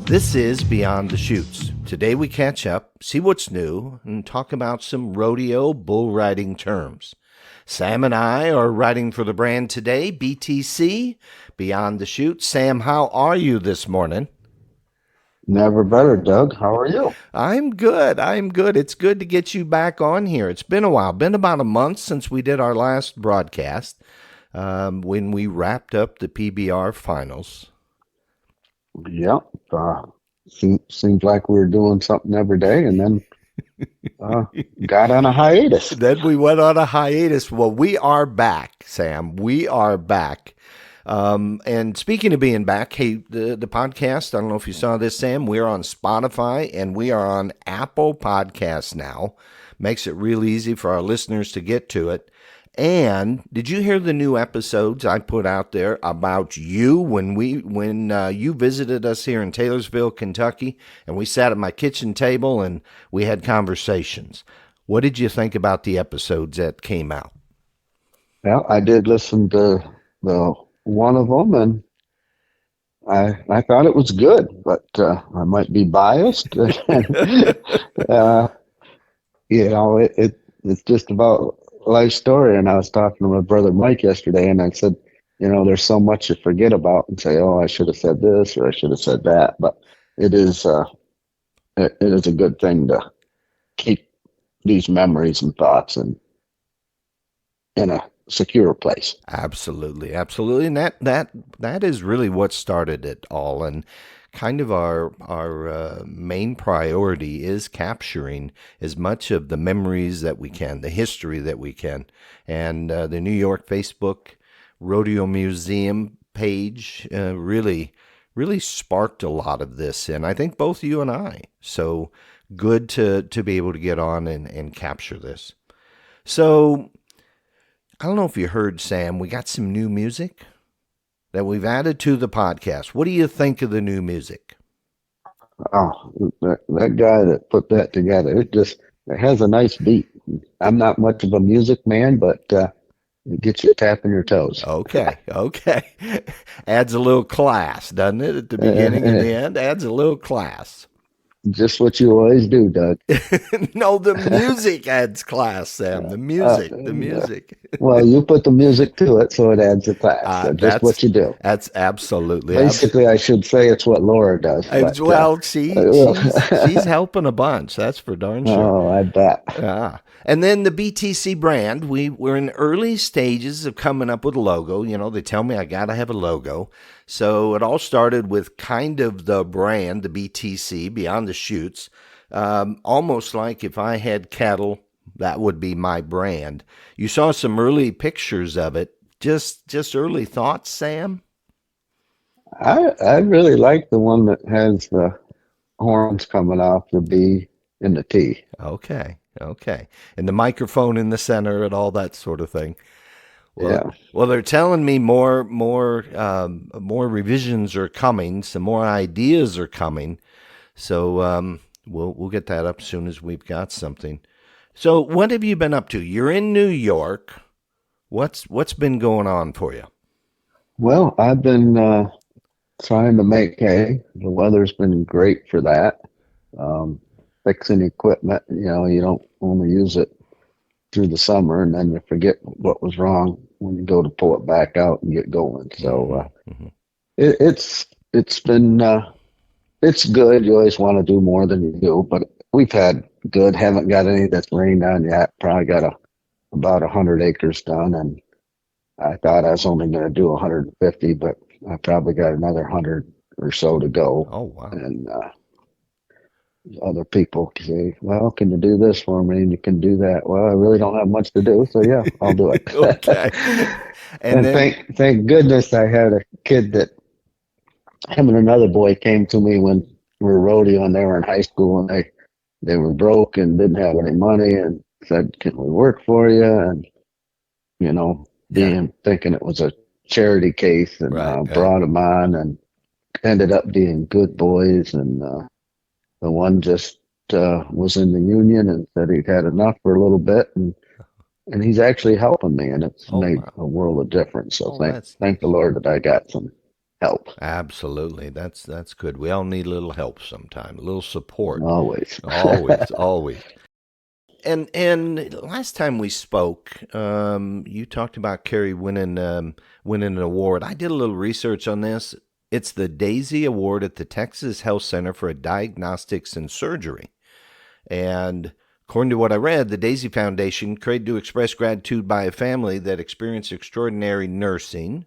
This is Beyond the Chutes. Today we catch up, see what's new, and talk about some rodeo bull riding terms. Sam and I are riding for the brand today, BTC, Beyond the Chutes. Sam, how are you this morning? Never better, Doug. How are you? I'm good. I'm good. It's good to get you back on here. It's been a while. Been about a month since we did our last broadcast when we wrapped up the PBR finals. Yep. Seems like we were doing something every day and then uh, got on a hiatus. Then we went on a hiatus. Well, we are back, Sam. We are back. And speaking of being back, hey, the podcast, I don't know if you saw this, Sam, we're on Spotify and we are on Apple Podcasts now. Makes it real easy for our listeners to get to it. And did you hear the new episodes I put out there about you when you visited us here in Taylorsville, Kentucky, and we sat at my kitchen table and we had conversations? What did you think about the episodes that came out? Well, I did listen to the one of them and I thought it was good, but I might be biased. uh, it's just about life story. And I was talking to my brother Mike yesterday, and I said, there's so much you forget about and say, oh, I should have said this or I should have said that. But it is it is a good thing to keep these memories and thoughts in a secure place. Absolutely, absolutely, and that is really what started it all, and kind of our main priority is capturing as much of the memories that we can, the history that we can, and the New York Facebook Rodeo Museum page really sparked a lot of this, and I think both you and I. So good to be able to get on and capture this. So I don't know if you heard, Sam, we got some new music that we've added to the podcast. What do you think of the new music? Oh, that guy that put that together, it has a nice beat. I'm not much of a music man, but it gets you tapping your toes. Okay. Adds a little class, doesn't it? At the beginning and the end, adds a little class. Just what you always do, Doug. No, the music adds class, Sam. The music, the Uh, music. well, you put the music to it, so it adds a class. Uh, So just that's what you do. that's absolutely. Basically, I should say it's what Laura does, but Well, she's helping a bunch. That's for darn sure. oh, I bet. And then the BTC brand, we're in early stages of coming up with a logo. They tell me I got to have a logo. So it all started with kind of the brand, the BTC, Beyond the Chutes. Almost like if I had cattle, that would be my brand. You saw some early pictures of it. Just early thoughts, Sam? I really like the one that has the horns coming off the B and the T. Okay. And the microphone in the center and all that sort of thing. Well, Yeah. well, they're telling me more revisions are coming. Some more ideas are coming. So we'll get that up as soon as we've got something. So what have you been up to? You're in New York. What's been going on for you? Well, I've been trying to make hay. The weather's been great for that. Um, Fixing equipment, you don't only use it through the summer and then you forget what was wrong when you go to pull it back out and get going. So Hmm. it's been it's good. You always want to do more than you do, but we've had good. Haven't got any that's rained on yet. Probably got about 100 acres done, and I thought I was only going to do 150, but I probably got another 100 or so to go. Oh, wow. And other people say, "Well, can you do this for me?" And you can do that. Well, I really don't have much to do, so yeah, I'll do it. Okay. And And then, thank goodness I had a kid that him and another boy came to me when we were rodeo and they were in high school and they were broke and didn't have any money and said, "Can we work for you?" And yeah, being thinking it was a charity case and right. brought them on and ended up being good boys. And the one just was in the union and said he'd had enough for a little bit, and he's actually helping me, and it's Oh, made wow. a world of difference. So Oh, thank that's thank the nice. Lord that I got some. help. Absolutely. That's good. We all need a little help sometime, a little support. Always. Always, always. And last time we spoke, you talked about Carrie winning an award. I did a little research on this. It's the Daisy Award at the Texas Health Center for Diagnostics and Surgery. And according to what I read, the Daisy Foundation created to express gratitude by a family that experienced extraordinary nursing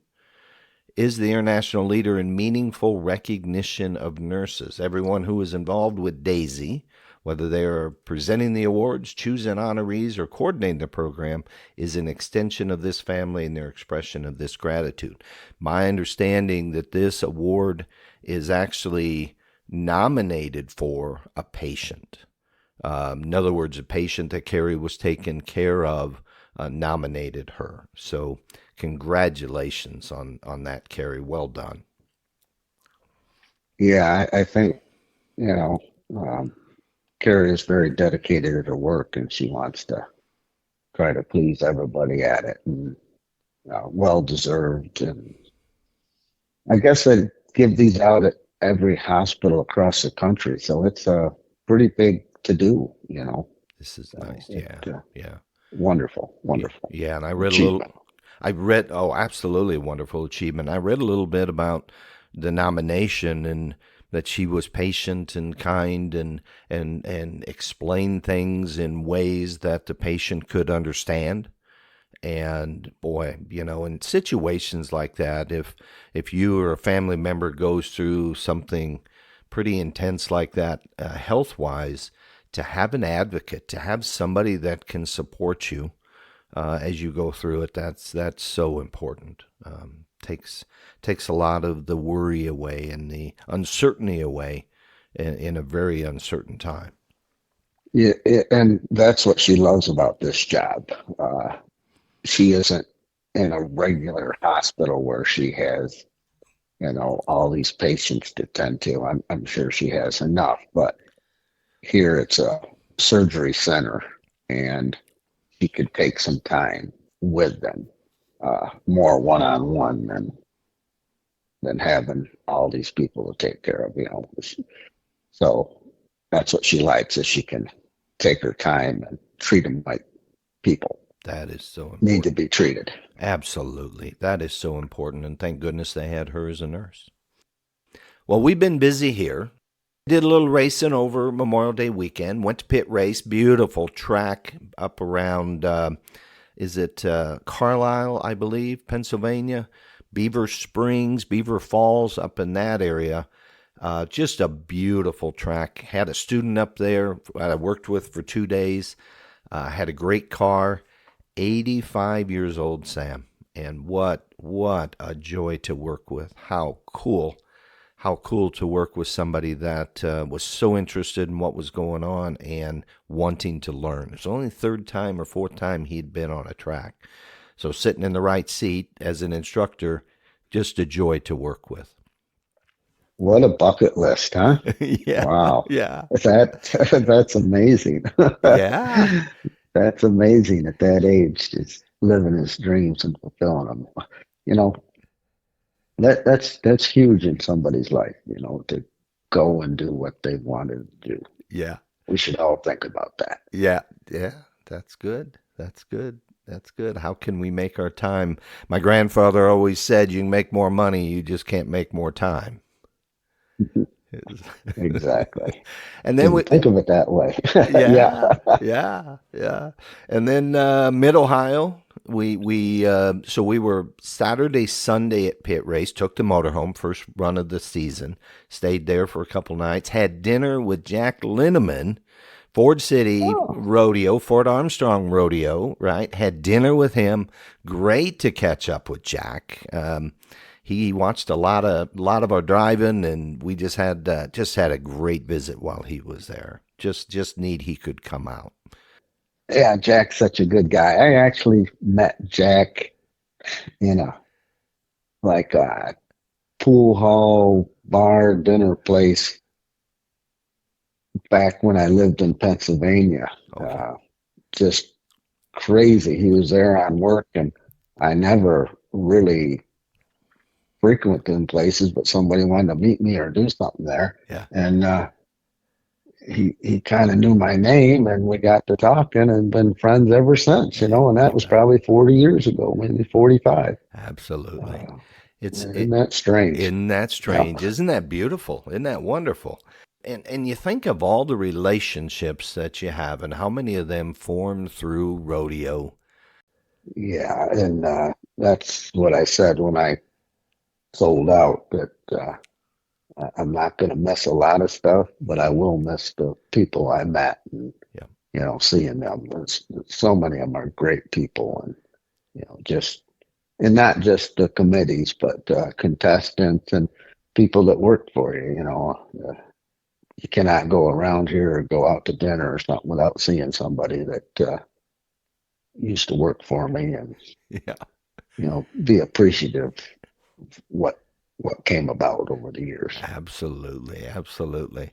is the international leader in meaningful recognition of nurses. Everyone who is involved with Daisy, whether they are presenting the awards, choosing honorees, or coordinating the program, is an extension of this family and their expression of this gratitude. My understanding that this award is actually nominated for a patient. In other words, a patient that Carrie was taking care of nominated her. So, congratulations on that, Carrie. Well done. Yeah, I think, you know, um, Carrie is very dedicated to her work and she wants to try to please everybody at it, and well deserved. And I guess they give these out at every hospital across the country. So it's a pretty big to do, you know. This is So nice. Yeah, yeah, wonderful, yeah, wonderful yeah. And I read a little. achievement. I read. Oh, absolutely wonderful achievement. I read a little bit about the nomination and that she was patient and kind and explained things in ways that the patient could understand. And boy, in situations like that, if you or a family member goes through something pretty intense like that, health wise, to have an advocate, to have somebody that can support you as you go through it, that's so important. Takes a lot of the worry away and the uncertainty away in a very uncertain time. Yeah, and that's what she loves about this job. She isn't in a regular hospital where she has, all these patients to tend to. I'm sure she has enough, but here it's a surgery center, and she could take some time with them, more one on one than having all these people to take care of. So that's what she likes, is she can take her time and treat them like people That is so need to important. be treated. Absolutely. That is so important. And thank goodness they had her as a nurse. Well, we've been busy here. Did a little racing over Memorial Day weekend. Went to pit race. Beautiful track up around, is it Carlisle, I believe, Pennsylvania? Beaver Springs, Beaver Falls, up in that area. Just a beautiful track. Had a student up there I worked with for 2 days. Had a great car. 85 years old, Sam. And what a joy to work with. How cool to work with somebody that was so interested in what was going on and wanting to learn. It's only the third time or fourth time he'd been on a track. So sitting in the right seat as an instructor, just a joy to work with. What a bucket list, huh? Yeah, Wow. yeah, That's amazing. yeah, That's amazing at that age, just living his dreams and fulfilling them. You know, that's huge in somebody's life, to go and do what they wanted to do. yeah, We should all think about that. yeah, yeah. That's good. That's good. That's good. How can we make our time? My grandfather always said, "You can make more money, you just can't make more time." Exactly. And then we, Didn't think of it that way. Yeah. yeah, yeah, yeah. And then Mid Ohio, so we were Saturday, Sunday at pit race. Took the motorhome, first run of the season. Stayed there for a couple nights. Had dinner with Jack Linneman, Ford City Oh, Rodeo, Fort Armstrong Rodeo. Right. Had dinner with him. Great to catch up with Jack. He watched a lot of our driving, and we just had a great visit while he was there. Just neat he could come out. yeah, Jack's such a good guy. I actually met Jack in a pool hall bar dinner place back when I lived in Pennsylvania. Okay. Uh, just crazy. He was there on work, and I never really frequenting places, but somebody wanted to meet me or do something there. Yeah. And he kind of knew my name, and we got to talking and been friends ever since, and that was Yeah. probably 40 years ago, maybe 45. Absolutely. Uh, It's isn't it, that strange? isn't that Yeah. strange? Isn't that beautiful? Isn't that wonderful? And you think of all the relationships that you have and how many of them form through rodeo. Yeah. And that's what I said when I sold out, that I'm not going to miss a lot of stuff, but I will miss the people I met and, Yeah. seeing them. So many of them are great people, and, just, and not just the committees, but contestants and people that work for you. You cannot go around here or go out to dinner or something without seeing somebody that used to work for me, and Yeah. be appreciative of what came about over the years. Absolutely. Absolutely.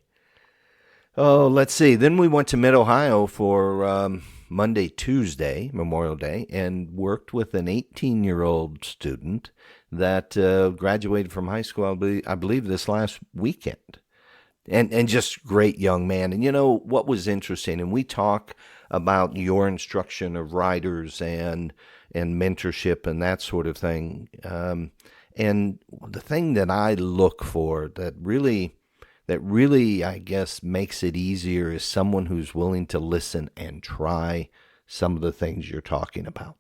Oh, let's see. Then we went to Mid Ohio for Monday, Tuesday, Memorial Day, and worked with an 18-year-old student that graduated from high school, I believe this last weekend. And just great young man. And what was interesting, and we talk about your instruction of riders and mentorship and that sort of thing. And the thing that I look for that really, I guess, makes it easier is someone who's willing to listen and try some of the things you're talking about.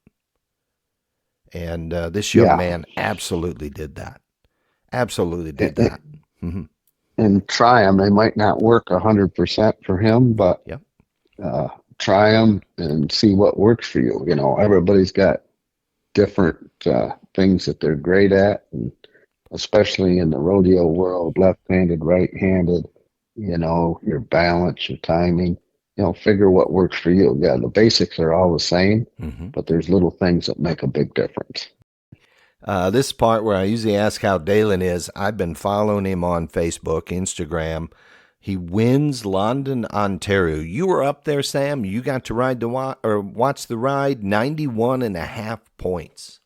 And this young Yeah, man absolutely did that. Absolutely did and, that. Hmm. and try them. They might not work 100% for him, but Yep. uh, try them and see what works for you. Everybody's got different things that they're great at, and especially in the rodeo world, left-handed, right-handed, your balance, your timing, figure what works for you. Yeah, the basics are all the same, Hmm. but there's little things that make a big difference. This part where I usually ask how Dalen is, I've been following him on Facebook, Instagram. He wins London, Ontario. You were up there, Sam. You got to ride or watch the ride. 91.5 points.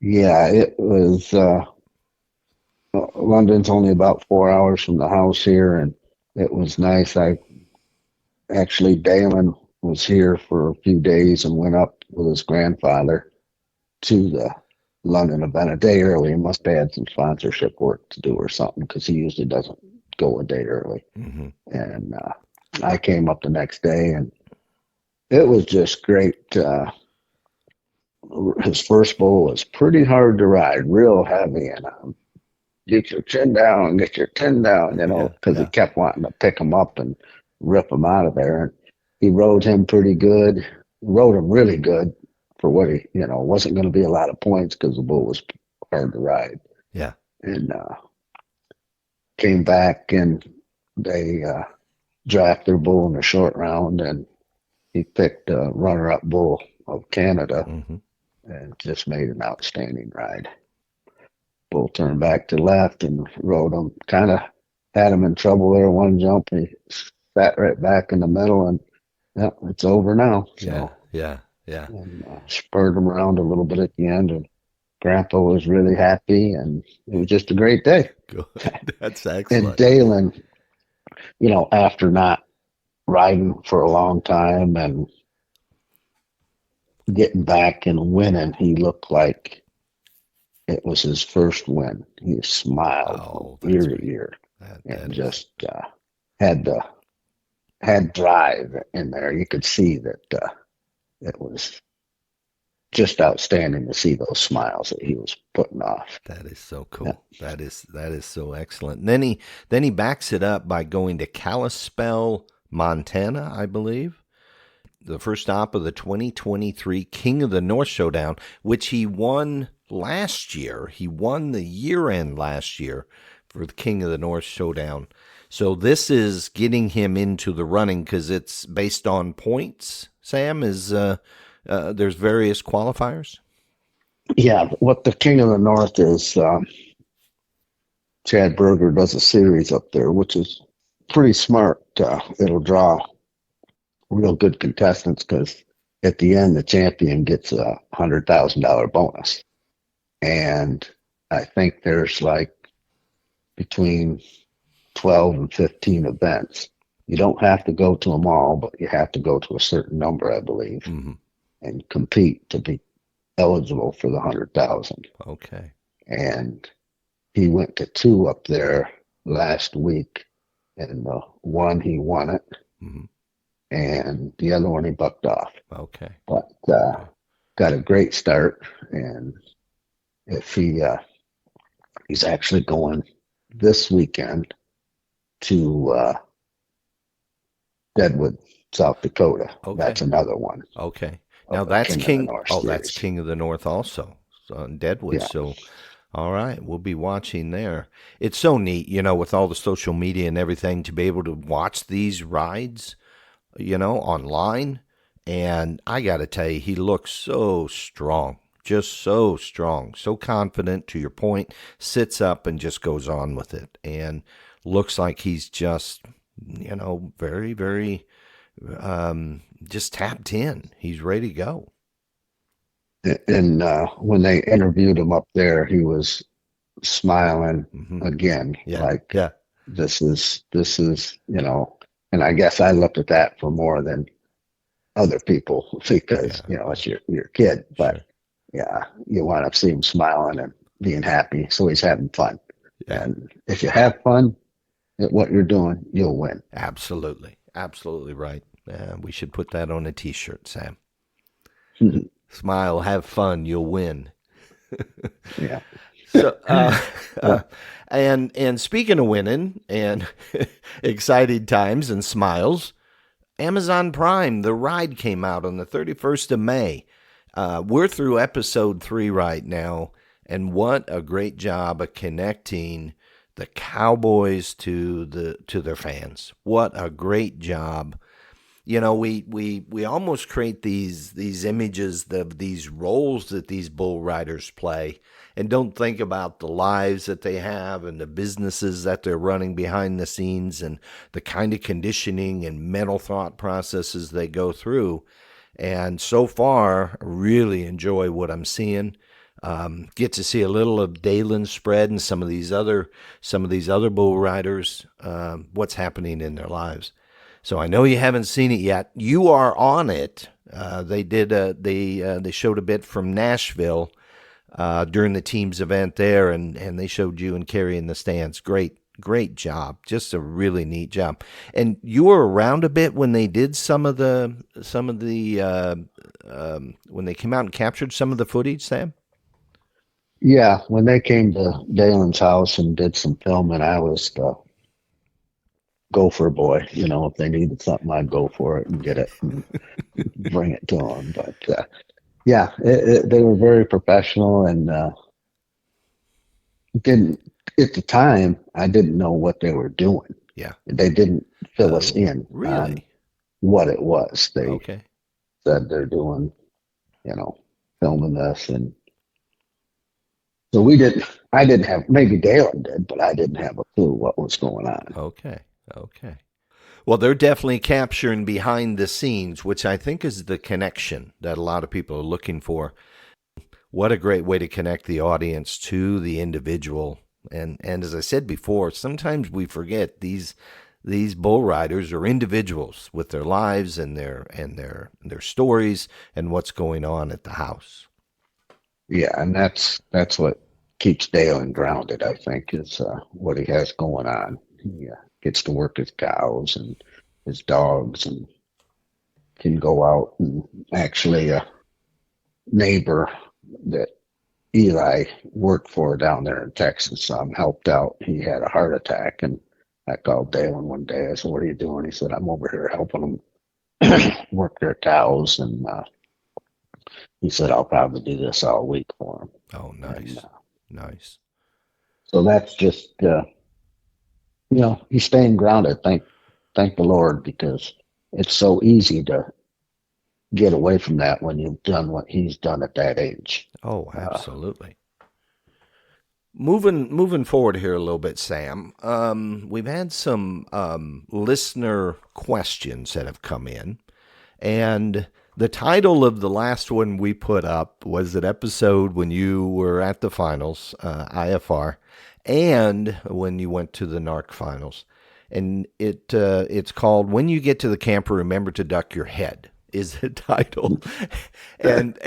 Yeah, it was. London's only about 4 hours from the house here, and it was nice. I actually, Dalen was here for a few days and went up with his grandfather to the London event a day early. He must have had some sponsorship work to do or something, because he usually doesn't go a day early. Hmm. And I came up the next day, and it was just great. His first bull was pretty hard to ride, real heavy, and get your chin down, get your chin down, Yeah, because he yeah, kept wanting to pick him up and rip him out of there. And he rode him pretty good, rode him really good for what wasn't going to be a lot of points because the bull was hard to ride. yeah. And came back, and they draft their bull in the short round, and he picked a runner-up bull of Canada Hmm. and just made an outstanding ride. Bull turned back to left and rode him. Kind of had him in trouble there one jump. He sat right back in the middle, and yeah, it's over now. Yeah, So, yeah, yeah. and spurred him around a little bit at the end, and Grandpa was really happy, and it was just a great day. Good. That's And excellent. Dalen, after not riding for a long time and getting back and winning, he looked like it was his first win. He smiled from Oh, ear that's to great. ear That and is. just had the had drive in there. You could see that it was just outstanding to see those smiles that he was putting off. That is so Yeah, cool. That is so excellent. And then he backs it up by going to Kalispell, Montana, I believe. The first stop of the 2023 King of the North Showdown, which he won last year. He won the year end last year for the King of the North Showdown. So this is getting him into the running because it's based on points. Sam is there's various qualifiers. yeah. What the King of the North is, Chad Berger does a series up there, which is pretty smart. It'll draw real good contestants, because at the end the champion gets $100,000 bonus, and I think there's like between 12 and 15 events. You don't have to go to them all, but you have to go to a certain number, I believe, Hmm. and compete to be eligible for the 100,000. Okay. And he went to two up there last week, and the one he won it, Hmm. and the other one he bucked off. Okay. But Okay. got a great start, and if he's actually going this weekend to Deadwood, South Dakota. That's Okay. another one Okay. of Now the that's King of the King. North Oh, that's series. King of the North also. So in Deadwood. Yeah, So, all right, we'll be watching there. It's so neat, with all the social media and everything to be able to watch these rides, online. And I got to tell you, he looks so strong, just so strong, so confident to your point, sits up and just goes on with it. And looks like he's just, very, very just tapped in. He's ready to go. and when they interviewed him up there, he was smiling Hmm. again, Yeah. like Yeah. this is And I guess I looked at that for more than other people because Yeah. Yeah. it's your kid. But Sure. yeah, you want to see him smiling and being happy, so he's having fun. Yeah. And if you have fun at what you're doing, you'll win. Absolutely. Absolutely right. We should put that on a T-shirt, Sam. Smile, have fun, you'll win. Yeah. So, Uh, and speaking of winning and exciting times and smiles, Amazon Prime, the ride came out on the 31st of May. We're through episode 3 right now, and what a great job of connecting the Cowboys to their fans. What a great job. We almost create these images of these roles that these bull riders play and don't think about the lives that they have and the businesses that they're running behind the scenes and the kind of conditioning and mental thought processes they go through. And so far, I really enjoy what I'm seeing. Get to see a little of Dalen's spread and some of these other bull riders, what's happening in their lives. So I know you haven't seen it yet. You are on it. They showed a bit from Nashville during the team's event there, and they showed you and Carrie in the stands. Great job. Just a really neat job. And you were around a bit when they did some of the when they came out and captured some of the footage, Sam. yeah, when they came to Dalen's house and did some filming, I was the gopher boy. If they needed something, I'd go for it and get it and bring it to them. But yeah, they were very professional and didn't at the time. I didn't know what they were doing. Yeah. They didn't fill us Oh, in on really? what it was. They Okay. said they're doing, you know, filming this, and so we didn't. I didn't have. Maybe Dalen did, but I didn't have a clue what was going on. Okay. Okay. Well, they're definitely capturing behind the scenes, which I think is the connection that a lot of people are looking for. What a great way to connect the audience to the individual. And as I said before, sometimes we forget these bull riders are individuals with their lives and their stories and what's going on at the house. Yeah, and that's what keeps Dalen grounded. I think is what he has going on. He gets to work his cows and his dogs, and can go out and actually a neighbor that Eli worked for down there in Texas helped out. He had a heart attack, and I called Dalen one day. I said, "What are you doing?" He said, "I'm over here helping them work their cows." And he said, "I'll probably do this all week for him." Oh, And nice. Nice. so that's just he's staying grounded. Thank the Lord, because it's so easy to get away from that when you've done what he's done at that age. Oh, Uh, absolutely. Moving forward here a little bit, Sam. We've had some listener questions that have come in, and The title of the last one we put up was an episode when you were at the finals, IFR, and when you went to the NARC finals. And it's called "When You Get to the Camper, Remember to Duck Your Head." Is the title, and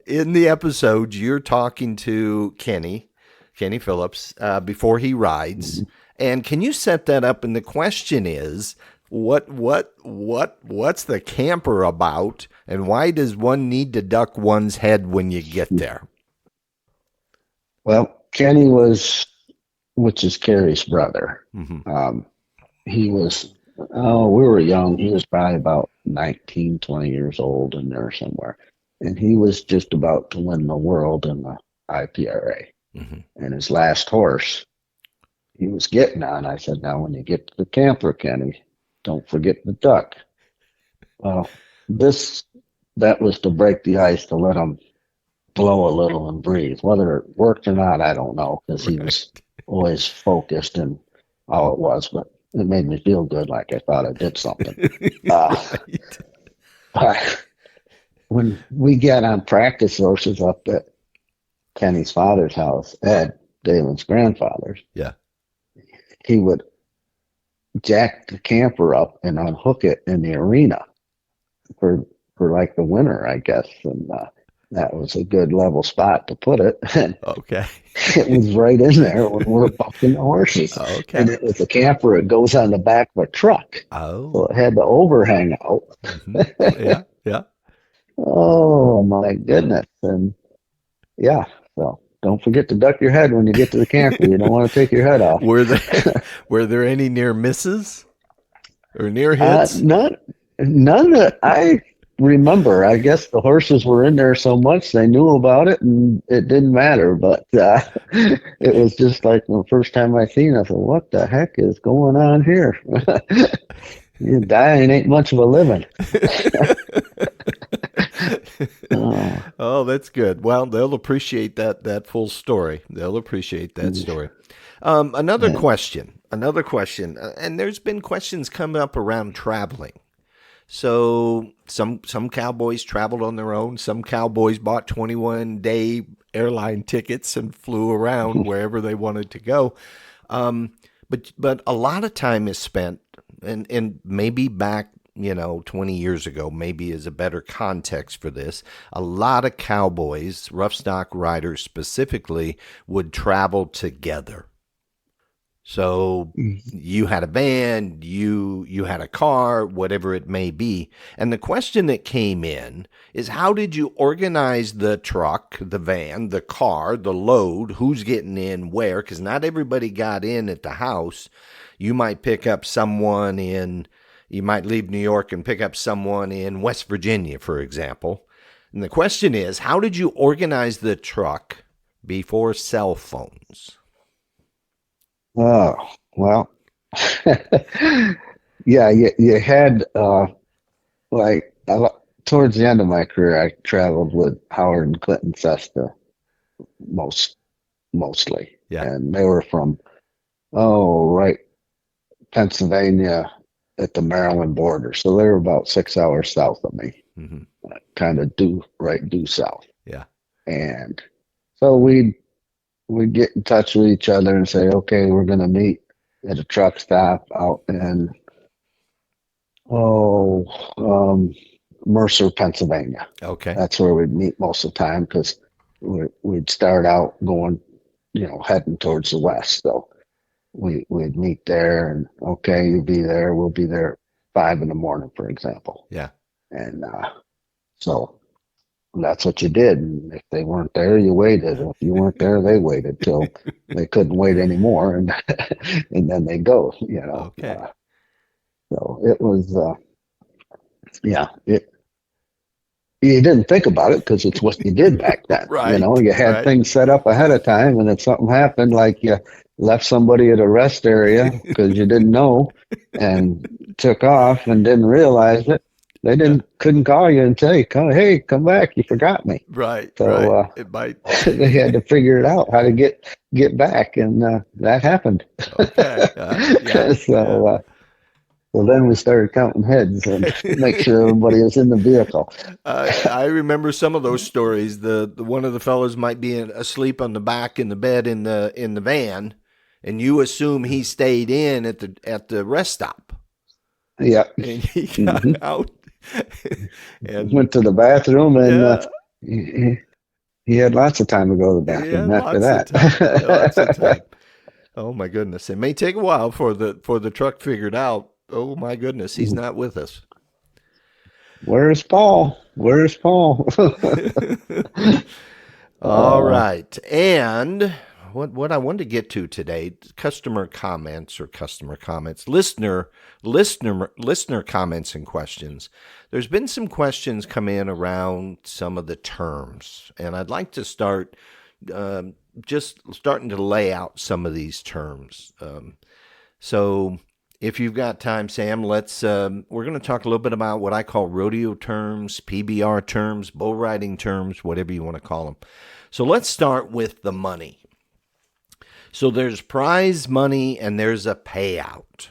in the episode you're talking to Kenny Phillips, before he rides. And can you set that up? And the question is, what's the camper about, and why does one need to duck one's head when you get there? Well, Kenny was, which is Carrie's brother. Mm-hmm. He was, oh, we were young. He was probably about 19, 20 years old in there somewhere. And he was just about to win the world in the IPRA. Mm-hmm. And his last horse, he was getting on. I said, now, when you get to the camper, Kenny, don't forget the duck. Well, that was to break the ice, to let him blow a little and breathe. Whether it worked or not, I don't know, because he was always focused and all it was, but it made me feel good, like I thought I did something. But when we got on practice horses up at Kenny's father's house, Ed, Dalen's grandfather's, Yeah. he would jack the camper up and unhook it in the arena for like the winter, I guess. And that was a good level spot to put it. And Okay. it was right in there when we're bucking the horses. Okay. And it was a camper. It goes on the back of a truck. Oh. So it had the overhang out. Mm-hmm. Yeah. Yeah. Oh, my goodness. And yeah, so don't forget to duck your head when you get to the camper. You don't want to take your head off. Were there any near misses or near hits? None that I remember. I guess the horses were in there so much they knew about it and it didn't matter. But it was just like the first time I seen it, I thought, what the heck is going on here? You dying ain't much of a living. Oh, that's good. Well, they'll appreciate that full story. They'll appreciate that story. Another question, and there's been questions coming up around traveling. So some cowboys traveled on their own. Some cowboys bought 21-day airline tickets and flew around wherever they wanted to go. But a lot of time is spent, and maybe back 20 years ago, maybe is a better context for this. A lot of cowboys, rough stock riders specifically, would travel together. So you had a van, you had a car, whatever it may be. And the question that came in is, how did you organize the truck, the van, the car, the load, who's getting in where? Because not everybody got in at the house. You might pick up someone you might leave New York and pick up someone in West Virginia, for example. And the question is, how did you organize the truck before cell phones? Oh, well, yeah, you had, towards the end of my career, I traveled with Howard and Clinton Sesta mostly. Yeah. And they were from, right, Pennsylvania at the Maryland border. So they were about 6 hours south of me, kind of due south. Yeah. And so we'd get in touch with each other and say, okay, we're going to meet at a truck stop out in, Mercer, Pennsylvania. Okay. That's where we'd meet most of the time, because we'd start out going, heading towards the west. So we'd meet there and, okay, you'll be there. We'll be there at 5 a.m, for example. Yeah. And so that's what you did. And if they weren't there, you waited. If you weren't there, they waited till they couldn't wait anymore, and and then they go. Okay. So it was, you didn't think about it because it's what you did back then. Right. You had things set up ahead of time, and if something happened, like you left somebody at a rest area because you didn't know, and took off and didn't realize it, they couldn't call you and say, "Hey, come back! You forgot me." Right. So it might. they had to figure it out how to get back, and that happened. Okay. So So then we started counting heads and make sure everybody was in the vehicle. I remember some of those stories. The one of the fellows might be asleep on the back in the bed in the van, and you assume he stayed in at the rest stop, Yeah. and he got Hmm. out, and Went to the bathroom and yeah, he, he had lots of time to go to the yeah, bathroom after lots of time, lots of that. time. Oh my goodness! It may take a while for the truck figured out. Oh my goodness, he's not with us. Where's Paul? Where's Paul? All uh, right. And what I wanted to get to today, customer comments, listener comments and questions. There's been some questions come in around some of the terms, and I'd like to start just starting to lay out some of these terms. So if you've got time, Sam, let's we're going to talk a little bit about what I call rodeo terms, PBR terms, bull riding terms, whatever you want to call them. So let's start with the money. So there's prize money and there's a payout.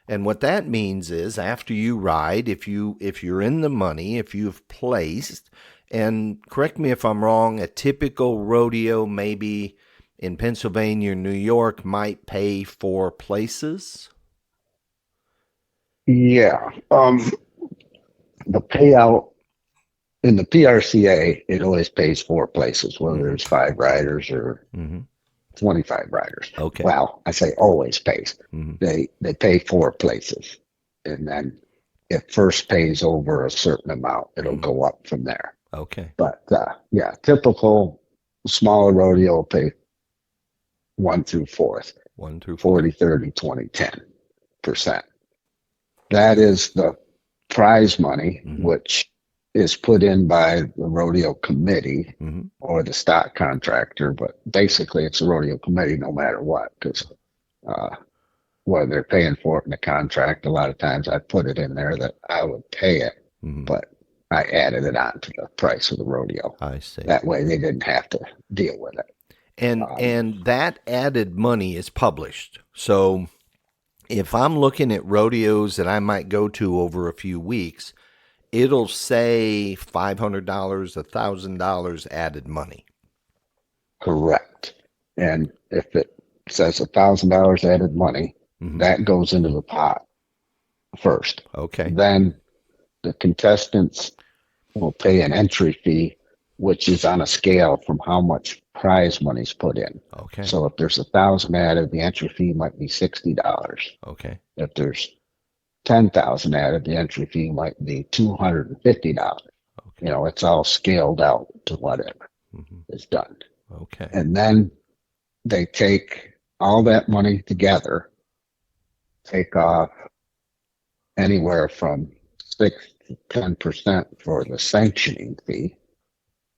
And what that means is after you ride, if you're in the money, if you've placed, and correct me if I'm wrong, a typical rodeo maybe in Pennsylvania or New York might pay for places. yeah. The payout in the PRCA, it always pays four places, whether Mm-hmm. there's five riders or Mm-hmm. 25 riders. Okay. Well, I say always pays. Mm-hmm. They pay four places. And then if first pays over a certain amount, it'll Mm-hmm. go up from there. Okay. But yeah, typical smaller rodeo will pay one through fourth, One through four. 40, 30, 20, 10%. That is the prize money, Mm-hmm. which is put in by the rodeo committee Mm-hmm. or the stock contractor. But basically, it's a rodeo committee no matter what, because uh, whether they're paying for it in the contract, a lot of times I put it in there that I would pay it, Mm-hmm. but I added it on to the price of the rodeo. I see. That way they didn't have to deal with it. And that added money is published. So if I'm looking at rodeos that I might go to over a few weeks, it'll say $500, $1,000 added money. Correct. And if it says $1,000 added money, Mm-hmm. that goes into the pot first. Okay. Then the contestants will pay an entry fee, which is on a scale from how much prize money's put in. Okay. So if there's 1,000 added, the entry fee might be $60. Okay. If there's 10,000 added, the entry fee might be $250. Okay. It's all scaled out to whatever Mm-hmm. is done. Okay. And then they take all that money together, take off anywhere from 6 to 10% for the sanctioning fee.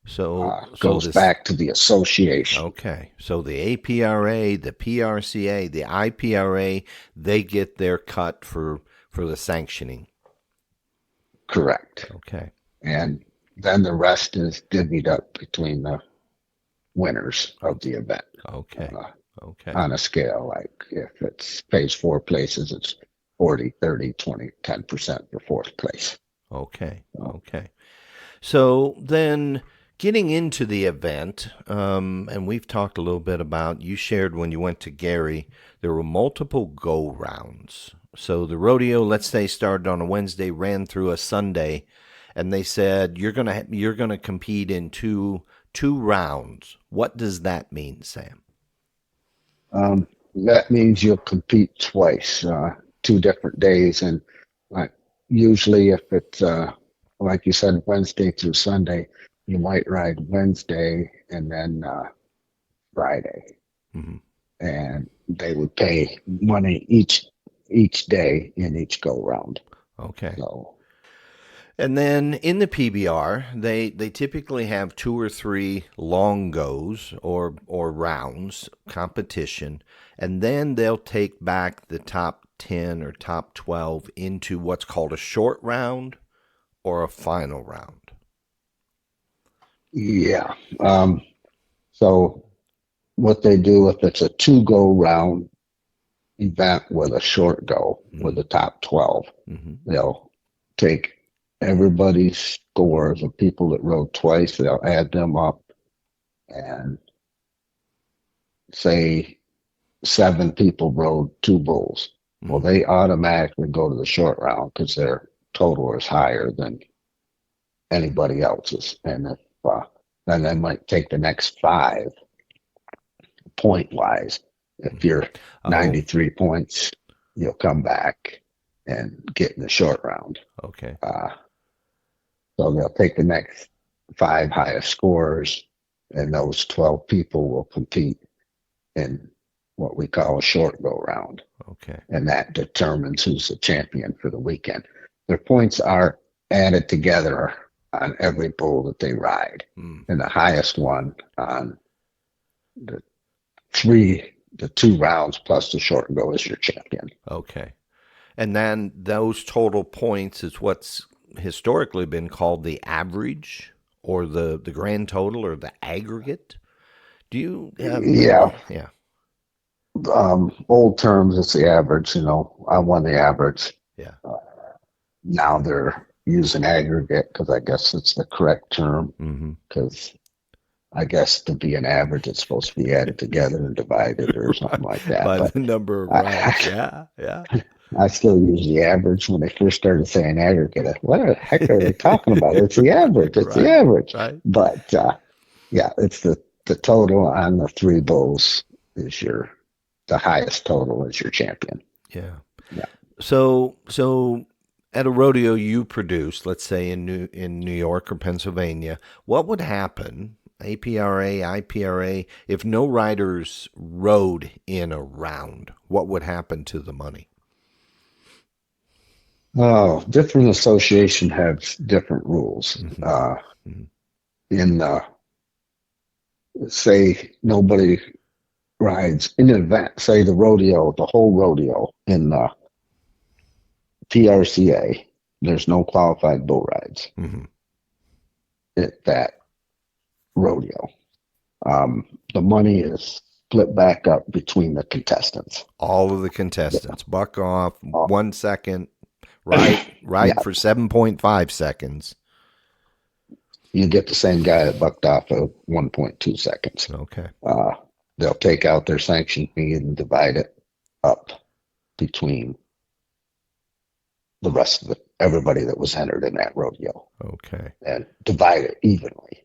So Goes this back to the association. okay. So the APRA, the PRCA, the IPRA, they get their cut for the sanctioning. Correct. Okay. And then the rest is divvied up between the winners of the event Okay. Okay. on a scale. Like if it's pays four places, it's 40, 30, 20, 10% for fourth place. Okay. Okay. So then getting into the event, and we've talked a little bit about, you shared when you went to Gary, there were multiple go rounds. So the rodeo, let's say, started on a Wednesday, ran through a Sunday, and they said you're gonna compete in two rounds. What does that mean, Sam? That means you'll compete twice, 2 different days. And like usually if it's, like you said, Wednesday through Sunday, you might ride Wednesday and then Friday. Mm-hmm. And they would pay money each day in each go round. Okay. So And then in the PBR, they typically have two or three long goes or rounds competition, and then they'll take back the top 10 or top 12 into what's called a short round or a final round. yeah. So what they do if it's a two go round, event with a short go with Mm-hmm. the top 12. Mm-hmm. They'll take everybody's scores of people that rode twice, they'll add them up and say seven people rode two bulls. Well, Mm-hmm. they automatically go to the short round because their total is higher than anybody else's. And if then they might take the next five point wise. If Mm-hmm. you're Oh, 93 points, you'll come back and get in the short round. okay. Uh, so they'll take the next five highest scores, and those 12 people will compete in what we call a short go round. Okay. And that determines who's the champion for the weekend. Their points are added together on every bull that they ride, Mm. and the highest one on the the 2 rounds plus the short go is your champion. Okay. And then those total points is what's historically been called the average or the grand total or the aggregate. Do you have Yeah, yeah. old terms, it's the average. I won the average. Yeah. Uh, Now they're using aggregate because I guess it's the correct term. Mm-hmm. Because I guess to be an average, it's supposed to be added together and divided or something like that. By But the number of rides. I, Yeah. Yeah. I still use the average. When they first started saying aggregate, what the heck are they talking about? It's the average. It's the Right. average. Right. But yeah, it's the total on the three bulls is the highest total is your champion. Yeah. Yeah. So at a rodeo you produce, let's say in New York or Pennsylvania, what would happen, APRA, IPRA, if no riders rode in a round? What would happen to the money? Oh, different association has different rules. Mm-hmm. Mm-hmm. In say nobody rides in an event, say the rodeo, the whole rodeo in the PRCA, there's no qualified bull rides Mm-hmm. at that rodeo. The money is split back up between the contestants. All of the contestants buck off Uh, 1 second, ride yeah, for 7.5 seconds. you get the same guy that bucked off of 1.2 seconds. Okay. Uh, they'll take out their sanction fee and divide it up between the rest of everybody that was entered in that rodeo Okay. and divide it evenly.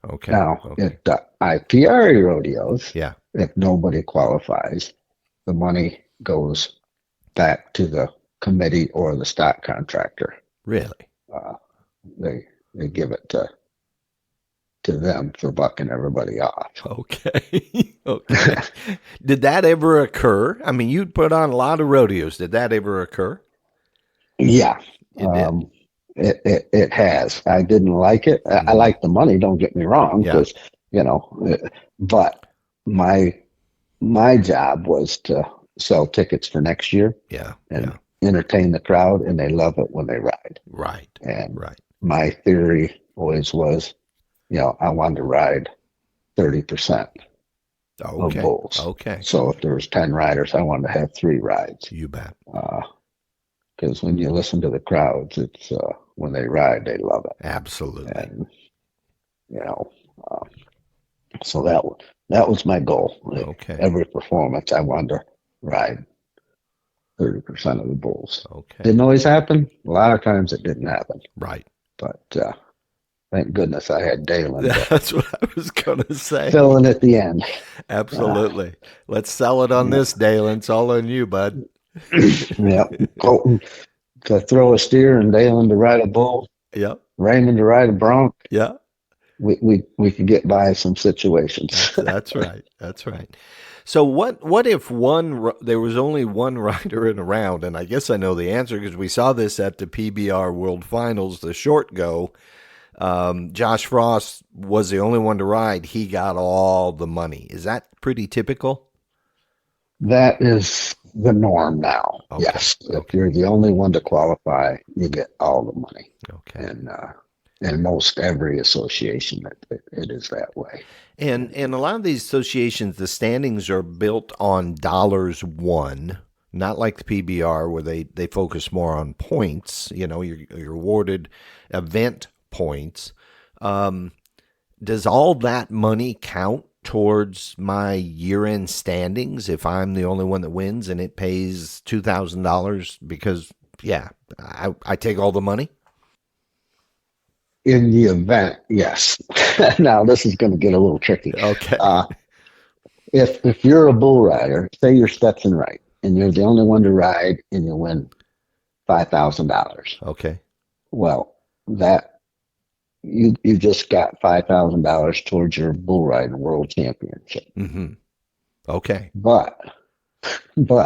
Okay. Now, Okay. at the IPRA rodeos, Yeah. if nobody qualifies, the money goes back to the committee or the stock contractor. Really? Uh, they give it to them for bucking everybody off. Okay. Okay. Did that ever occur? I mean, you put on a lot of rodeos. Did that ever occur? Yeah, It did. it has. I didn't like it. I Hmm. like the money. Don't get me wrong, Yeah. because you know, but my my job was to sell tickets for next year Yeah. and Yeah. entertain the crowd, and they love it when they ride. Right. And Right. my theory always was, I wanted to ride 30% of Okay. bulls. Okay. So if there was 10 riders, I wanted to have 3 rides. You bet. Because when you listen to the crowds, it's when they ride, they love it. Absolutely. And you know, uh, so that was my goal. Like, Okay. every performance, I wanted to ride 30% of the bulls. Okay. Didn't always happen. A lot of times it didn't happen. Right. But thank goodness I had Dalen to That's what I was going to say. fill in at the end. Absolutely. Let's sell it on Yeah, this, Dalen. It's all on you, bud. yeah. Colton to throw a steer and Dalen to ride a bull, Yep. Raymond to ride a bronc. Yeah. We could get by some situations. That's right. That's right. So what if there was only one rider in a round, and I guess I know the answer because we saw this at the PBR World Finals, the short go. Josh Frost was the only one to ride. He got all the money. Is that pretty typical? That is the norm now. Okay. Yes, if Okay. you're the only one to qualify, you get all the money. Okay. And in most every association, it is that way. And a lot of these associations, the standings are built on dollars won not like the PBR where they focus more on points. You're awarded event points. Does all that count towards my year-end standings if I'm the only one that wins and it pays $2,000 because, I take all the money? In the event, yes. Now this is going to get a little tricky. Okay. If you're a bull rider, say you're Stetson Wright, and you're the only one to ride, and you win $5,000. Okay. Well, that you just got $5,000 towards your bull riding world championship. Mm-hmm. Okay. But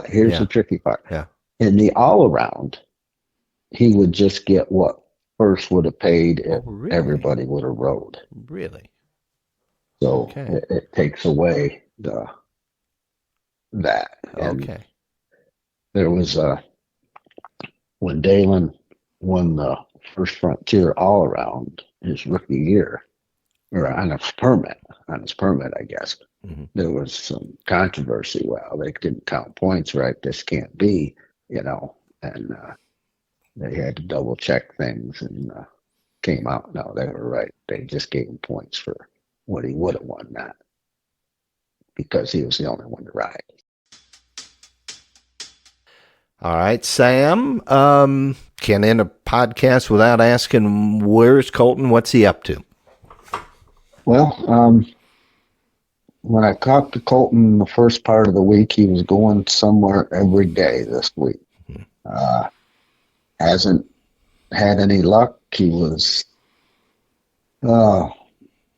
here's the tricky part. Yeah. In the all around, he would just get what first would have paid if really? everybody would have rode. Really? So okay. it takes away that. And okay. there was when Dalen won the first Frontier all around his rookie year, or on his permit, I guess. Mm-hmm. There was some controversy. Well, they didn't count points right. This can't be, and they had to double check things and came out. No, they were right. They just gave him points for what he would have won, not because he was the only one to ride. All right, Sam. Can't end a podcast without asking, where's Colton? What's he up to? Well, when I talked to Colton the first part of the week, he was going somewhere every day this week. Hasn't had any luck. He was, been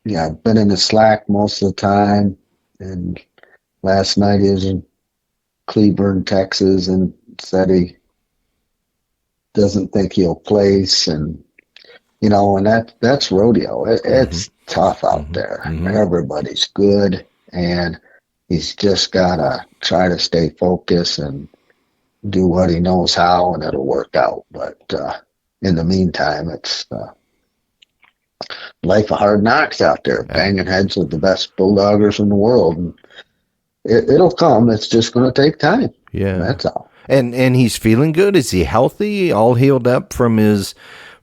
in the slack most of the time. And last night he was in Cleburne, Texas, and said he doesn't think he'll place. And, and that's rodeo. It's tough out there. Mm-hmm. Everybody's good. And he's just got to try to stay focused and do what he knows how, and it'll work out. But in the meantime, it's life of hard knocks out there, banging heads with the best bulldoggers in the world. And it'll come. It's just going to take time. Yeah, that's all. And he's feeling good. Is he healthy? All healed up from his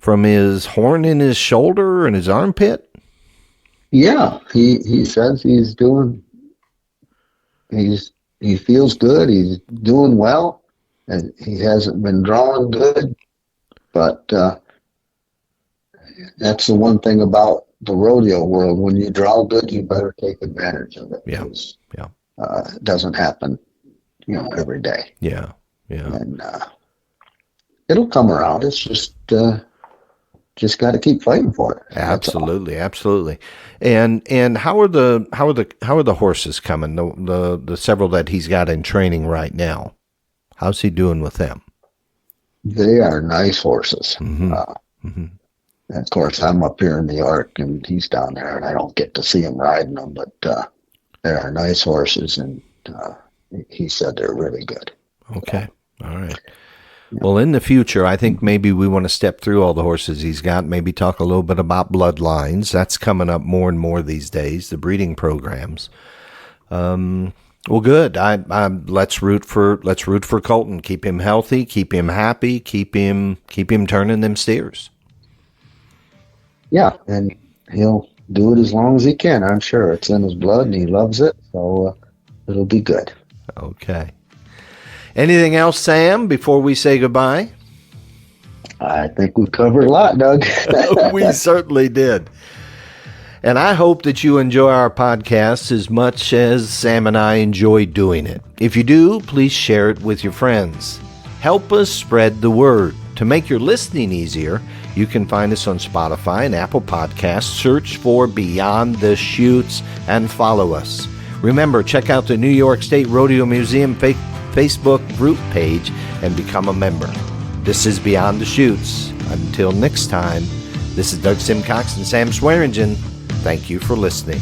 horn in his shoulder and his armpit? Yeah, he says he's doing. He feels good. He's doing well, and he hasn't been drawing good. But that's the one thing about the rodeo world. When you draw good, you better take advantage of it. Yeah, it doesn't happen, every day. Yeah. And it'll come around. It's just got to keep fighting for it. Absolutely. And how are the horses coming? The several that he's got in training right now. How's he doing with them? They are nice horses. Mm-hmm. And of course, I'm up here in New York, and he's down there, and I don't get to see him riding them. But they are nice horses, and he said they're really good. Okay. All right. Well, in the future, I think maybe we want to step through all the horses he's got, maybe talk a little bit about bloodlines. That's coming up more and more these days, the breeding programs. Well, good. Let's root for Colton. Keep him healthy, keep him happy, keep him turning them steers. Yeah, and he'll do it as long as he can. I'm sure it's in his blood, and he loves it, so it'll be good. Okay. Anything else, Sam, before we say goodbye? I think we covered a lot, Doug. We certainly did. And I hope that you enjoy our podcast as much as Sam and I enjoy doing it. If you do, please share it with your friends. Help us spread the word. To make your listening easier, you can find us on Spotify and Apple Podcasts. Search for Beyond the Chutes and follow us. Remember, check out the New York State Rodeo Museum Facebook group page and become a member. This is Beyond the Chutes. Until next time, this is Doug Simcox and Sam Swearingen. Thank you for listening.